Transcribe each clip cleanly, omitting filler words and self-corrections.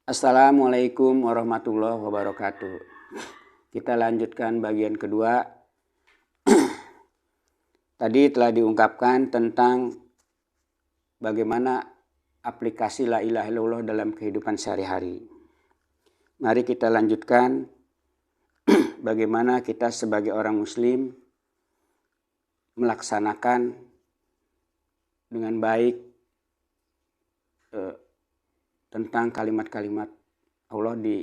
Assalamualaikum warahmatullahi wabarakatuh. Kita lanjutkan bagian kedua. Tadi telah diungkapkan tentang bagaimana aplikasi la ilaha illallah dalam kehidupan sehari-hari. Mari kita lanjutkan bagaimana kita sebagai orang muslim melaksanakan dengan baik tentang kalimat-kalimat Allah di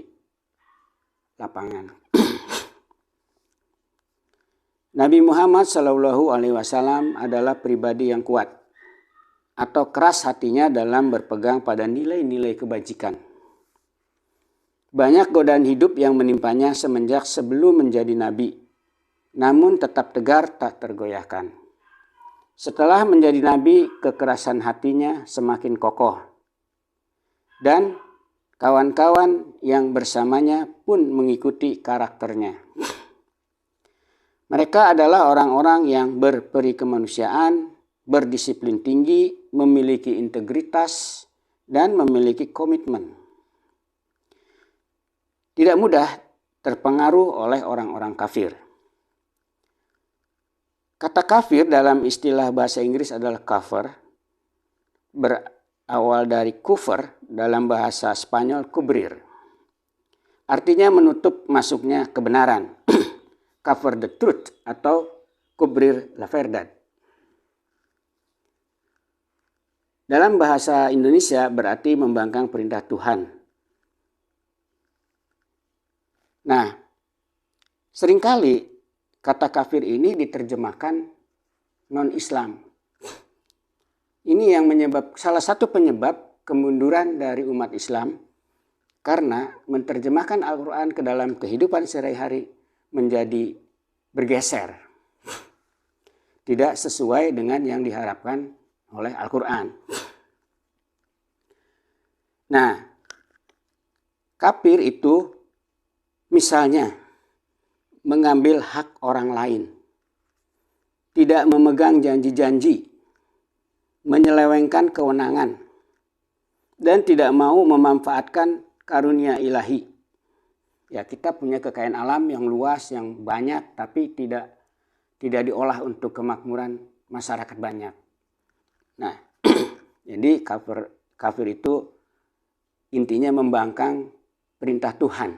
lapangan. Nabi Muhammad SAW adalah pribadi yang kuat atau keras hatinya dalam berpegang pada nilai-nilai kebajikan. Banyak godaan hidup yang menimpanya semenjak sebelum menjadi nabi, namun tetap tegar tak tergoyahkan. Setelah menjadi nabi, kekerasan hatinya semakin kokoh. Dan kawan-kawan yang bersamanya pun mengikuti karakternya. Mereka adalah orang-orang yang berperi kemanusiaan, berdisiplin tinggi, memiliki integritas, dan memiliki komitmen. Tidak mudah terpengaruh oleh orang-orang kafir. Kata kafir dalam istilah bahasa Inggris adalah kafir, berawal dari kufur, dalam bahasa Spanyol cubrir. Artinya menutup masuknya kebenaran. Cover the truth atau cubrir la verdad. Dalam bahasa Indonesia berarti membangkang perintah Tuhan. Nah, seringkali kata kafir ini diterjemahkan non-Islam. Ini yang salah satu penyebab kemunduran dari umat Islam karena menerjemahkan Al-Quran ke dalam kehidupan sehari-hari menjadi bergeser. Tidak sesuai dengan yang diharapkan oleh Al-Quran. Nah, kafir itu misalnya mengambil hak orang lain, tidak memegang janji-janji, menyelewengkan kewenangan, dan tidak mau memanfaatkan karunia ilahi. Ya, kita punya kekayaan alam yang luas, yang banyak, tapi tidak diolah untuk kemakmuran masyarakat banyak. Nah, jadi kafir itu intinya membangkang perintah Tuhan.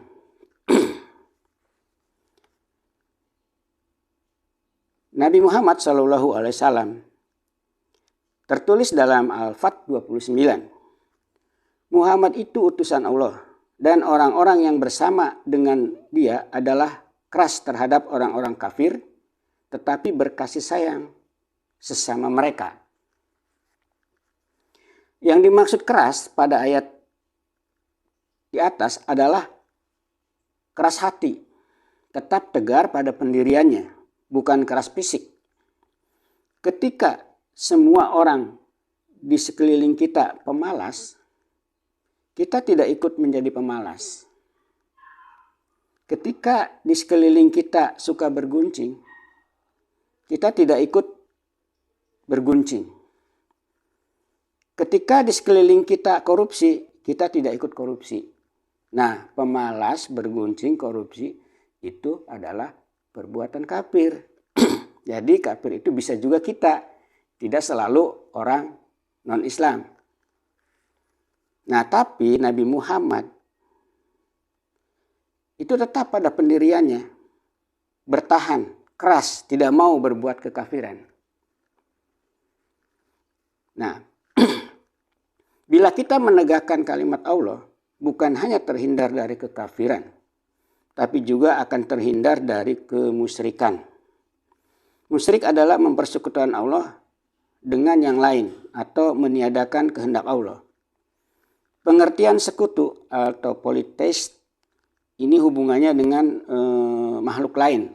Nabi Muhammad SAW tertulis dalam Al-Fat 29. Muhammad itu utusan Allah dan orang-orang yang bersama dengan dia adalah keras terhadap orang-orang kafir tetapi berkasih sayang sesama mereka. Yang dimaksud keras pada ayat di atas adalah keras hati, tetap tegar pada pendiriannya, bukan keras fisik. Ketika semua orang di sekeliling kita pemalas, kita tidak ikut menjadi pemalas. Ketika di sekeliling kita suka berguncing, kita tidak ikut berguncing. Ketika di sekeliling kita korupsi, kita tidak ikut korupsi. Nah, pemalas, berguncing, korupsi itu adalah perbuatan kafir. Jadi kafir itu bisa juga kita, tidak selalu orang non-Islam. Nah, tapi Nabi Muhammad itu tetap pada pendiriannya, bertahan, keras, tidak mau berbuat kekafiran. Nah, bila kita menegakkan kalimat Allah, bukan hanya terhindar dari kekafiran, tapi juga akan terhindar dari kemusyrikan. Musyrik adalah mempersekutukan Allah dengan yang lain atau meniadakan kehendak Allah. Pengertian sekutu atau polytheist ini hubungannya dengan makhluk lain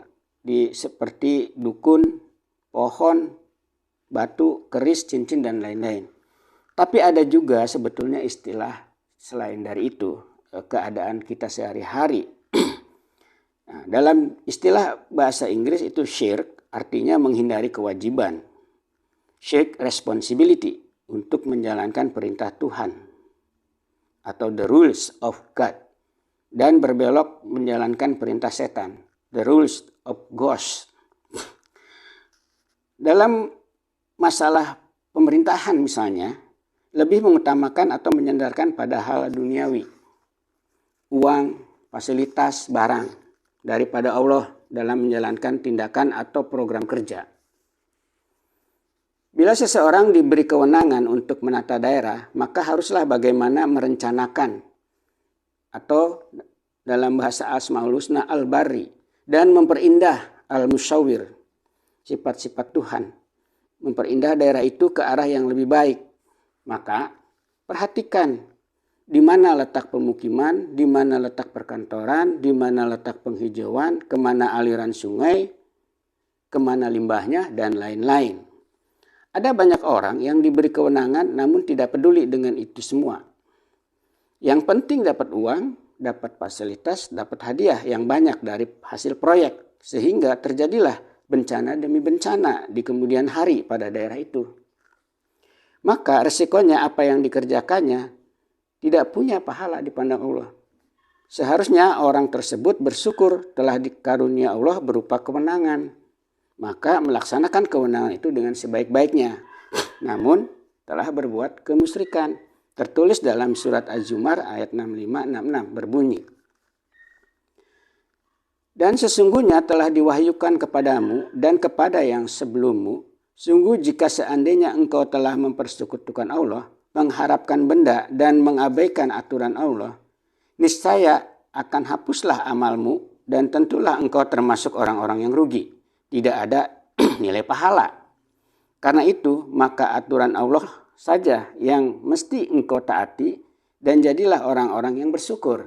seperti dukun, pohon, batu, keris, cincin, dan lain-lain. Tapi ada juga sebetulnya istilah selain dari itu, keadaan kita sehari-hari. Nah, dalam istilah bahasa Inggris itu syirk artinya menghindari kewajiban. Shirk responsibility untuk menjalankan perintah Tuhan. atau the rules of God, dan berbelok menjalankan perintah setan, the rules of ghost. Dalam masalah pemerintahan misalnya, lebih mengutamakan atau menyandarkan pada hal duniawi, uang, fasilitas, barang, daripada Allah dalam menjalankan tindakan atau program kerja. Bila seseorang diberi kewenangan untuk menata daerah, maka haruslah bagaimana merencanakan atau dalam bahasa Asmaul Husna al-Bari, dan memperindah al-Musyawwir, sifat-sifat Tuhan, memperindah daerah itu ke arah yang lebih baik. Maka perhatikan di mana letak pemukiman, di mana letak perkantoran, di mana letak penghijauan, kemana aliran sungai, kemana limbahnya, dan lain-lain. Ada banyak orang yang diberi kewenangan namun tidak peduli dengan itu semua. Yang penting dapat uang, dapat fasilitas, dapat hadiah yang banyak dari hasil proyek, sehingga terjadilah bencana demi bencana di kemudian hari pada daerah itu. Maka resikonya apa yang dikerjakannya tidak punya pahala di pandang Allah. Seharusnya orang tersebut bersyukur telah dikarunia Allah berupa kewenangan, maka melaksanakan kewenangan itu dengan sebaik-baiknya. Namun telah berbuat kemusyrikan. Tertulis dalam surat Az-Zumar ayat 65-66 berbunyi, dan sesungguhnya telah diwahyukan kepadamu dan kepada yang sebelummu, sungguh jika seandainya engkau telah mempersekutukan Allah, mengharapkan benda dan mengabaikan aturan Allah, niscaya akan hapuslah amalmu dan tentulah engkau termasuk orang-orang yang rugi. Tidak ada nilai pahala. Karena itu maka aturan Allah saja yang mesti engkau taati, dan jadilah orang-orang yang bersyukur.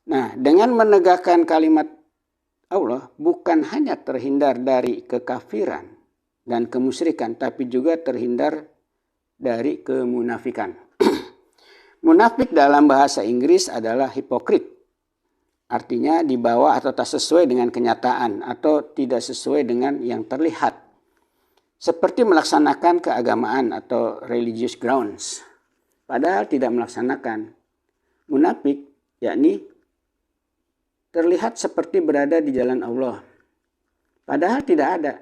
Nah, dengan menegakkan kalimat Allah bukan hanya terhindar dari kekafiran dan kemusyrikan, tapi juga terhindar dari kemunafikan. Munafik dalam bahasa Inggris adalah hipokrit. Artinya di bawah atau tak sesuai dengan kenyataan atau tidak sesuai dengan yang terlihat. Seperti melaksanakan keagamaan atau religious grounds, padahal tidak melaksanakan. Munafik yakni terlihat seperti berada di jalan Allah, padahal tidak ada.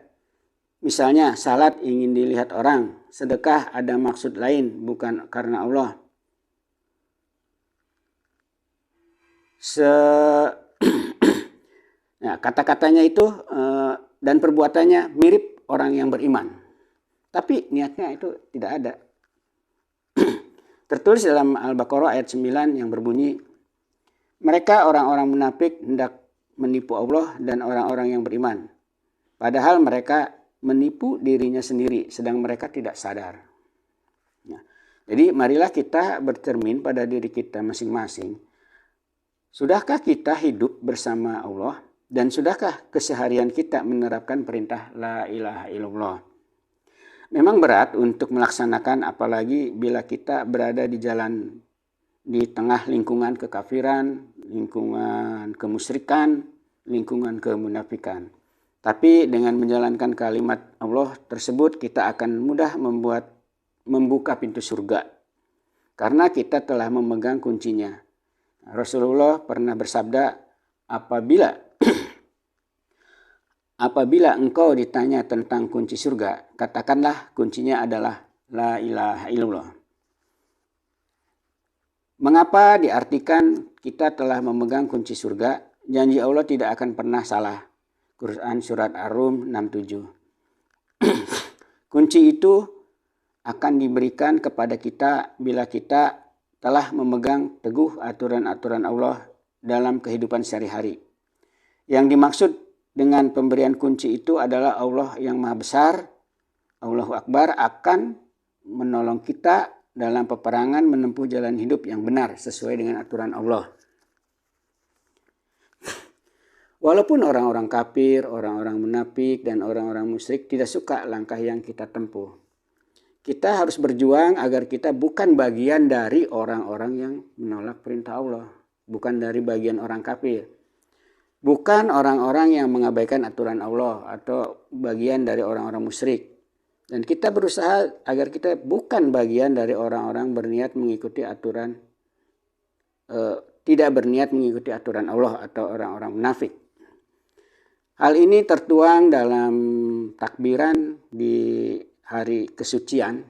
Misalnya salat ingin dilihat orang, sedekah ada maksud lain bukan karena Allah. Nah, kata-katanya itu dan perbuatannya mirip orang yang beriman, tapi niatnya itu tidak ada. Tertulis dalam Al-Baqarah ayat 9 yang berbunyi, mereka orang-orang munafik hendak menipu Allah dan orang-orang yang beriman, padahal mereka menipu dirinya sendiri sedang mereka tidak sadar. Nah, jadi marilah kita bercermin pada diri kita masing-masing. Sudahkah kita hidup bersama Allah? Dan sudahkah keseharian kita menerapkan perintah la ilaha illallah? Memang berat untuk melaksanakan, apalagi bila kita berada di jalan di tengah lingkungan kekafiran, lingkungan kemusyrikan, lingkungan kemunafikan. Tapi dengan menjalankan kalimat Allah tersebut, kita akan mudah membuka pintu surga. Karena kita telah memegang kuncinya. Rasulullah pernah bersabda, Apabila engkau ditanya tentang kunci surga, katakanlah kuncinya adalah la ilaha illallah. Mengapa diartikan kita telah memegang kunci surga? Janji Allah tidak akan pernah salah. Quran surat Ar-Rum 67. Kunci itu akan diberikan kepada kita bila kita telah memegang teguh aturan-aturan Allah dalam kehidupan sehari-hari. Yang dimaksud dengan pemberian kunci itu adalah Allah yang Maha Besar, Allahu Akbar, akan menolong kita dalam peperangan menempuh jalan hidup yang benar sesuai dengan aturan Allah. Walaupun orang-orang kafir, orang-orang munafik, dan orang-orang musyrik tidak suka langkah yang kita tempuh, kita harus berjuang agar kita bukan bagian dari orang-orang yang menolak perintah Allah, bukan dari bagian orang kafir. Bukan orang-orang yang mengabaikan aturan Allah atau bagian dari orang-orang musyrik. Dan kita berusaha agar kita bukan bagian dari orang-orang berniat mengikuti aturan, tidak berniat mengikuti aturan Allah atau orang-orang munafik. Hal ini tertuang dalam takbiran di hari kesucian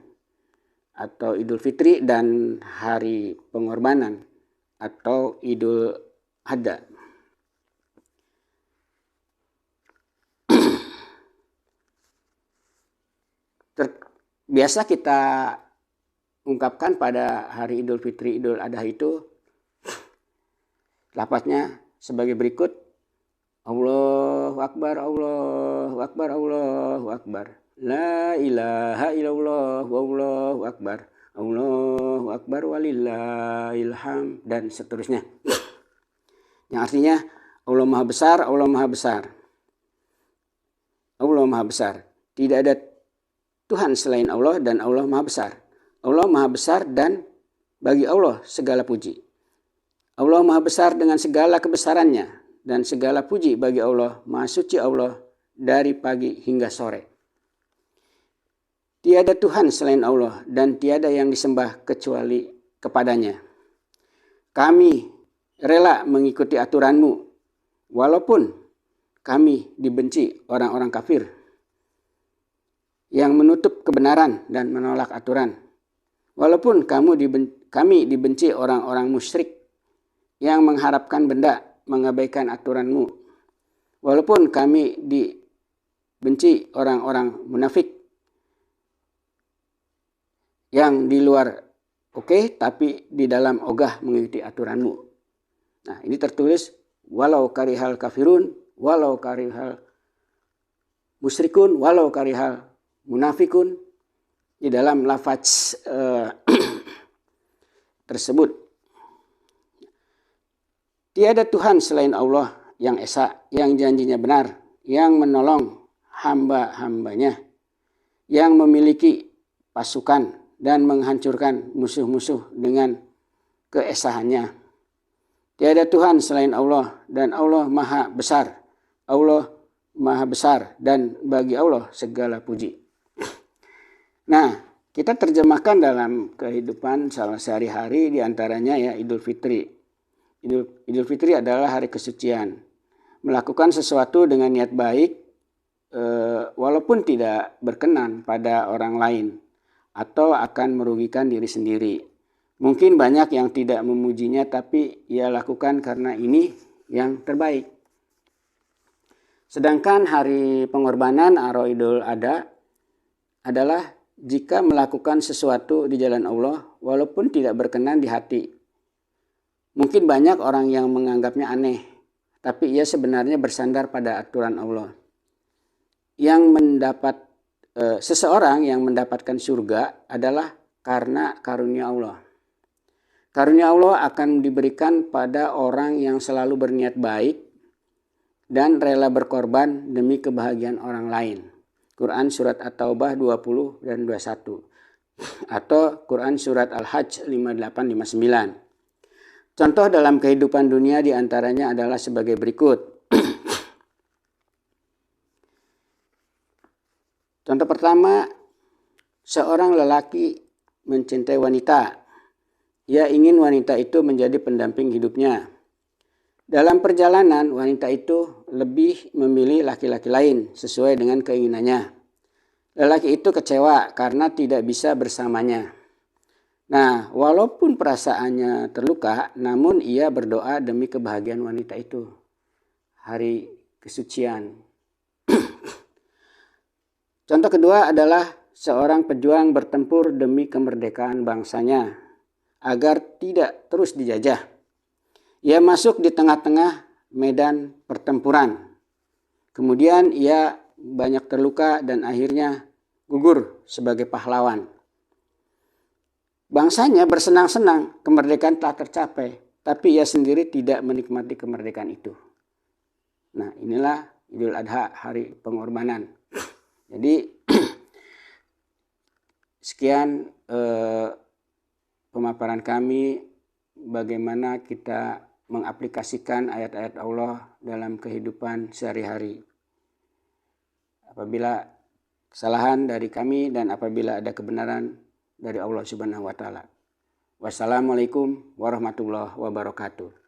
atau Idul Fitri dan hari pengorbanan atau Idul Adha. Biasa kita ungkapkan pada hari Idul Fitri, Idul Adha itu lafaznya sebagai berikut: Allahu Akbar, Allahu Akbar, Allahu Akbar. La ilaha illallah, wallahu akbar. Allahu Akbar walillahil hamd, dan seterusnya. Yang artinya Allah Maha Besar, Allah Maha Besar. Allah Maha Besar. Tidak ada Tuhan selain Allah dan Allah Maha Besar. Allah Maha Besar dan bagi Allah segala puji. Allah Maha Besar dengan segala kebesarannya dan segala puji bagi Allah. Maha suci Allah dari pagi hingga sore. Tiada Tuhan selain Allah dan tiada yang disembah kecuali kepadanya. Kami rela mengikuti aturanmu walaupun kami dibenci orang-orang kafir yang menutup kebenaran dan menolak aturan. Walaupun kami dibenci orang-orang musyrik yang mengharapkan benda, mengabaikan aturanmu. Walaupun kami dibenci orang-orang munafik yang di luar oke, tapi di dalam ogah mengikuti aturanmu. Nah, ini tertulis walau karihal kafirun, walau karihal musyrikun, walau karihal munafikun, di dalam lafaz tersebut. Tiada Tuhan selain Allah yang esa, yang janjinya benar, yang menolong hamba-hambanya, yang memiliki pasukan dan menghancurkan musuh-musuh dengan keesaannya. Tiada Tuhan selain Allah dan Allah Maha Besar. Allah Maha Besar dan bagi Allah segala puji. Nah, kita terjemahkan dalam kehidupan sehari-hari, diantaranya ya Idul Fitri. Idul Fitri adalah hari kesucian. Melakukan sesuatu dengan niat baik walaupun tidak berkenan pada orang lain atau akan merugikan diri sendiri. Mungkin banyak yang tidak memujinya, tapi ia lakukan karena ini yang terbaik. Sedangkan hari pengorbanan atau Idul Adha adalah jika melakukan sesuatu di jalan Allah walaupun tidak berkenan di hati. Mungkin banyak orang yang menganggapnya aneh, tapi ia sebenarnya bersandar pada aturan Allah. Seseorang yang mendapatkan surga adalah karena karunia Allah. Karunia Allah akan diberikan pada orang yang selalu berniat baik dan rela berkorban demi kebahagiaan orang lain. Quran Surat At-Taubah 20 dan 21. Atau Quran Surat Al-Hajj 58-59. Contoh dalam kehidupan dunia diantaranya adalah sebagai berikut. Contoh pertama, seorang lelaki mencintai wanita. Ia ingin wanita itu menjadi pendamping hidupnya. Dalam perjalanan, wanita itu lebih memilih laki-laki lain sesuai dengan keinginannya. Lelaki itu kecewa karena tidak bisa bersamanya. Nah, walaupun perasaannya terluka, namun ia berdoa demi kebahagiaan wanita itu. Hari kesucian. Contoh kedua adalah seorang pejuang bertempur demi kemerdekaan bangsanya agar tidak terus dijajah. Ia masuk di tengah-tengah medan pertempuran. Kemudian ia banyak terluka dan akhirnya gugur sebagai pahlawan. Bangsanya bersenang-senang kemerdekaan telah tercapai, tapi ia sendiri tidak menikmati kemerdekaan itu. Nah, inilah Idul Adha, hari pengorbanan. Jadi sekian pemaparan kami bagaimana kita mengaplikasikan ayat-ayat Allah dalam kehidupan sehari-hari. Apabila kesalahan dari kami dan apabila ada kebenaran dari Allah Subhanahu wa taala. Wassalamualaikum warahmatullahi wabarakatuh.